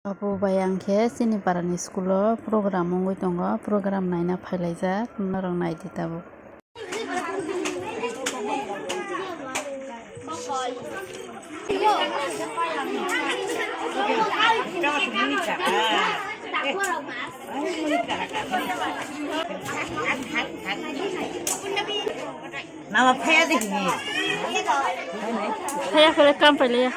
Abu bayangke sini parani school program mongoi tongo program naina phailajak norok naidi tabo. Nama paya deh ni. Paya kele kam pele ya.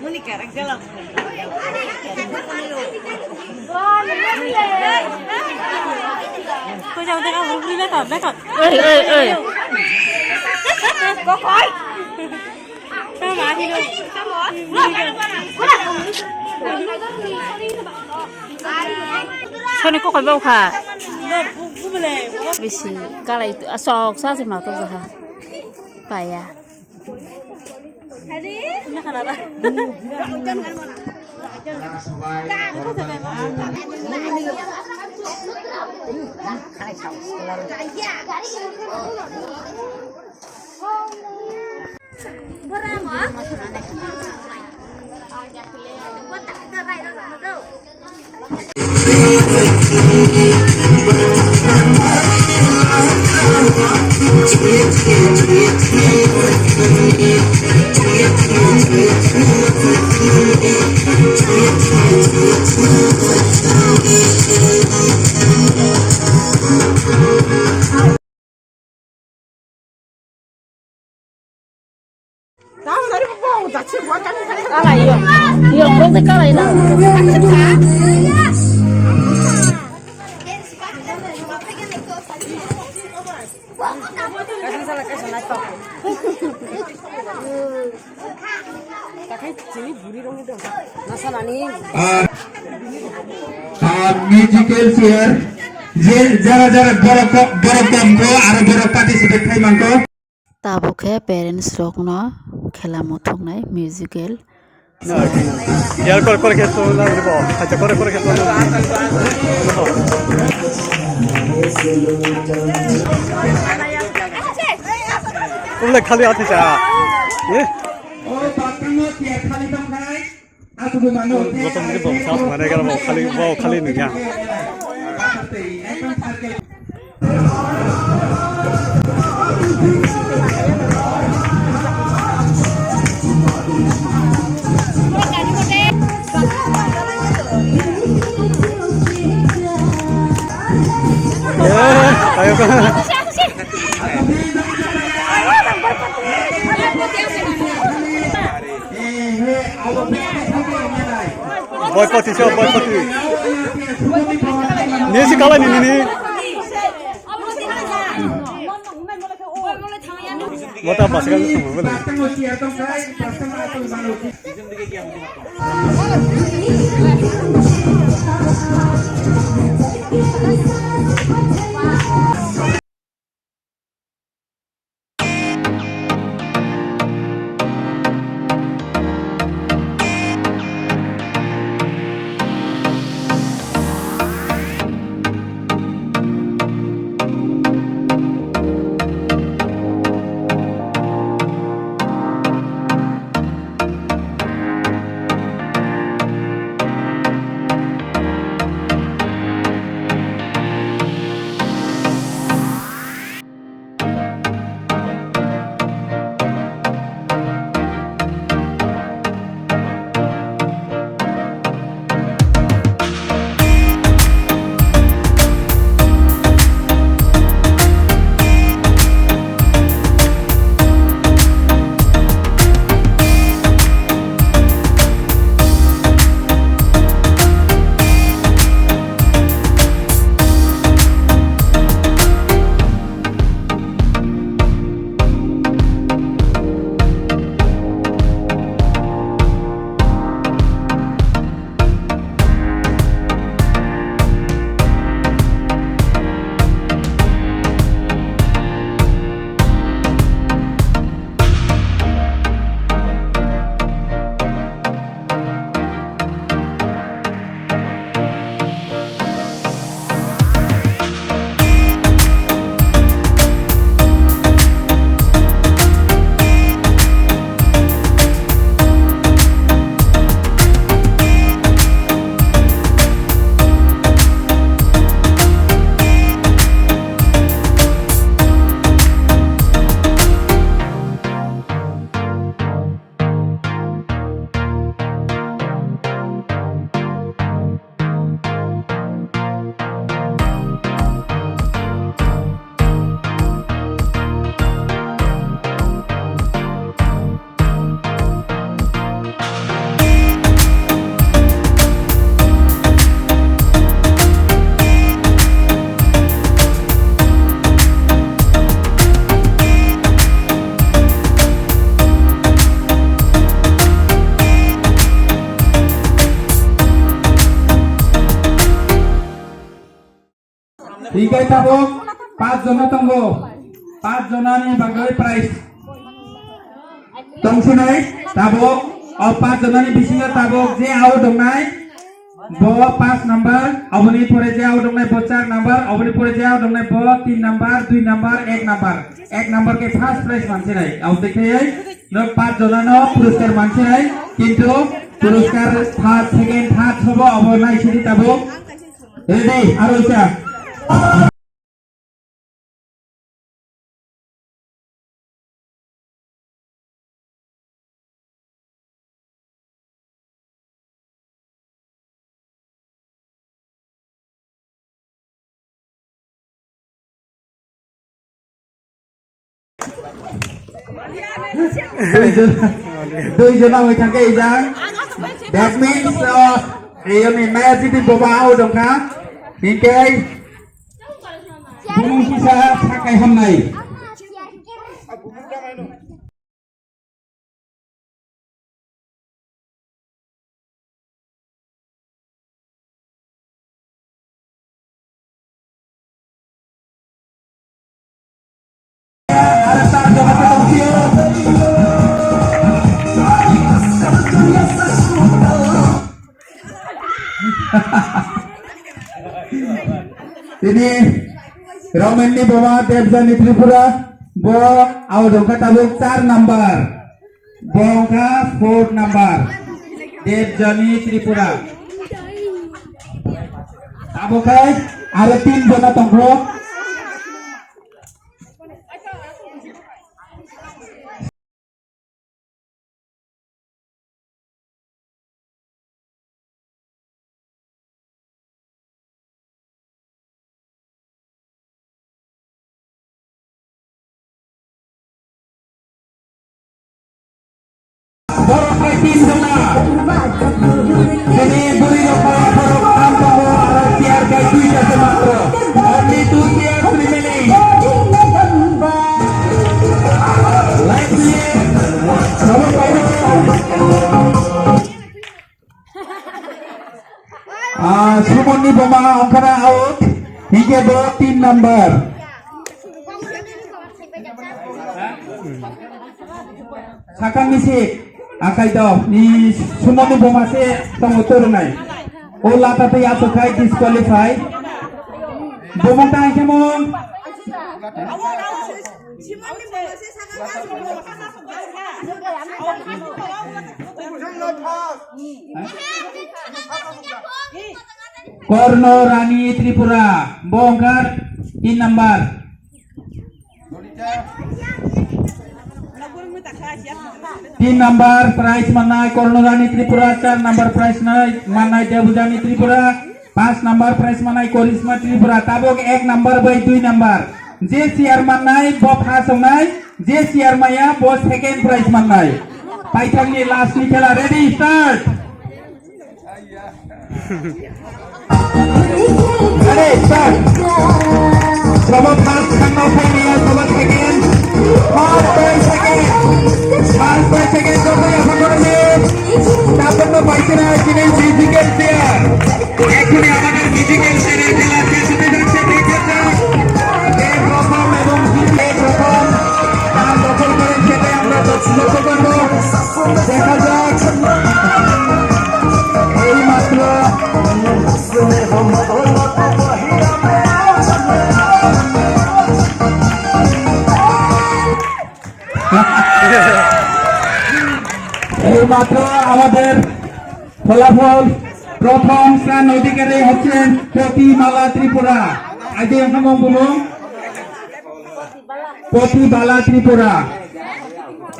Muni karak dalam. Kau jangan tengah buru lekat. Oi. Kau koi. Sama mati tu. Soni ko koi bau kha. Buku boleh. Bisi kalai asok sa si ma to ha. Paya. Ini kan apa? Kalai yo ko te kalai na. Musical chair jara boro komko aro boro participate khaimangko Tabukhe parents rok no khela muthung nai musical ইয়ার করে খেতো না দিব আচ্ছা করে খেতো না উল্লে খালি আছে চা এ ও বাতনো কে খালি দম খাই aku bemano গতম দিকে বউ সাস মানে গেল খালি নিয়া ayo boykoti niye sih kalah ini mau tak pas kan semua boleh Tiga tabuk 5 jona tanggo 5 jona ni bagai prize tongsinai tabuk 5 jona ni bisinga tabuk je au dongnai bo 5 number aboni pore je au dongnai bo 4 number aboni pore je au dongnai bo 3 number 2 number 1 number ke first prize mansinai au dekhai no 5 jona no puruskar mansinai kintu puruskar third second third hobo abonai sini tabuk ready aroisa Dui jona hoi thake ijang that means ini magic di bawah dong ka hingkai bumung kisa thakai hamnai ini Roman ni bawa Devjani Tripura bawa Audongka tabuk 4 number Bongka 4 number Devjani Tripura tabukai ada 3 jona tongkrong borok tim jona ini buri borok kampung ada tiar kai 2 jasa matro only 2 tiers remaining let's see sama pairo Sumoni Boma angkara out hingga bawa 3 number Sakang misi akai do ni Sumoni Boma se tong utur nai ola tate ya to kai disqualify Boma tang kemon Korno Rani Tripura bongkar 3 number 3 number prize manai Korno Rani Tripura 4 number prize manai Devjani Tripura 5 number prize manai Korisma Tripura tabok 1 number by 2 number je siar manai bo first nai je siar maya bo second prize manai paithang ni last ni khela ready start ready start Sobat first kano phone sobat second first by second kau yang berkorban dapat membaikkan hasilnya physical player. Ekuni amanan physical player jelas sudah jalan berikutnya. Perform এবং perform dan দখল করে সেটা আমরা লক্ষ্য করব দেখা যাক এই মাত্র এই মাত্র আমাদের ফলাফল প্রথম স্থান অধিকারী হচ্ছেন প্রতিমালা ত্রিপুরা আজ এখন বলুন প্রতিবালা ত্রিপুরা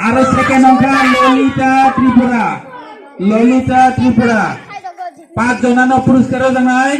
আর সেকেন্ড সংখ্যা ললিতা ত্রিপুরা 5 জনানো পুরস্কার জানাই